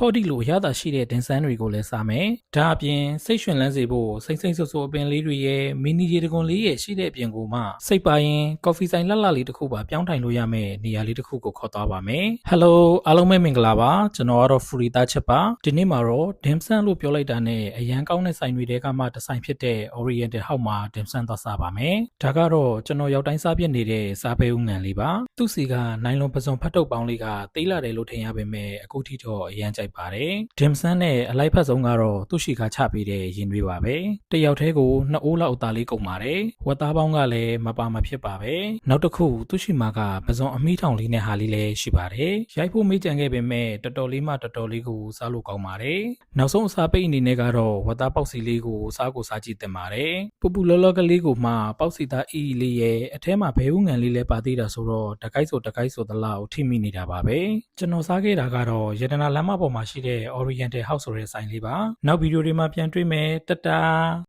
ဟောဒီလိုအရသာရှိတဲ့ဒင်ဆန်းတွေကိုလည်းစားမယ်ဒါအပြင်စိတ်ရွှင်လန်းစေဖို့စိမ့်စိမ့်ဆူဆူအပင်လေးတွေရဲ့မီနီရေတကွန်လေးရဲ့ရှိတဲ့အပြင်ကိုမှစိတ်ပါရင်ကော်ဖီဆိုင်လှလှလေးတစ်ခုပါပြောင်းထိုင်လို့ရမယ်နေရာလေးတစ်ခုကိုခေါ်သွားပါမယ်ဟယ်လိုအားလုံးပဲမင်္ဂလာပါကျွန်တော်ကတော့ဖူရီသားချက်ပါဒီနေ့မှာတော့ဒင်ဆန်းလို့ပြောလိုက်တာနဲ့အရန်ကောင်းတဲ့ဆိုင်တွေတဲကမှတစ်ဆိုင်ဖြစ်တဲ့ Oriental House မှာဒင်ဆန်းသွားစားပါမယ်ဒါကတော့ကျွန်တော်ရောက်တိုင်းစားပြစ်နေတဲ့စားပဲဦးငံလေးပါသူ့စီကနိုင်လွန်ပစုံဖတ်တုပ်ပေါင်းလေးကသေးလာတယ်လို့ထင်ရပေမဲ့အခုထိတော့အရန်ကြိုက်ပါတယ်ဒင်ဆန်းနဲ့အလိုက်ဖက်ဆုံးကတော့သူ့ရှိကချပေးတဲ့ရင်တွေပါပဲတယောက်တည်းကို2အိုးလောက်အသားလေးကုန်ပါတယ်ဝက်သားပေါင်းကလည်းမပါမဖြစ်ပါပဲနောက်တစ်ခုသူ့ရှိမှာကပစုံအမိထောင်လေးနဲ့ဟာလေးလည်းရှိပါတယ်ရိုက်ဖို့မေးကြံခဲ့ပေမဲ့တော်တော်လေးကိုစားလို့ကောင်းပါတယ်နောက်ဆုံးအစားပိတ်အနေနဲ့ကတော့ဝက်သားပေါက်စီလေးကိုစားကြည့်တင်ပါတယ်ပူပူလောလောကလေးကိုမှပေါက်စီသားအီလေးရဲ့အထဲမှာဘဲဦးငံလေးလည်းပါသေးတာဆိုတော့တကိုက်ဆိုသလားကိုထိမိနေတာပါပဲကျွန်တော်စားခဲ့တာကတော့ရတနာလမ်းမပေါ်မှာရှိတဲ့ Oriental House ဆိုတဲ့ဆိုင်လေးပါနောက်ဗီဒီယိုတွေမှာပြန်တွေ့မယ်တတာ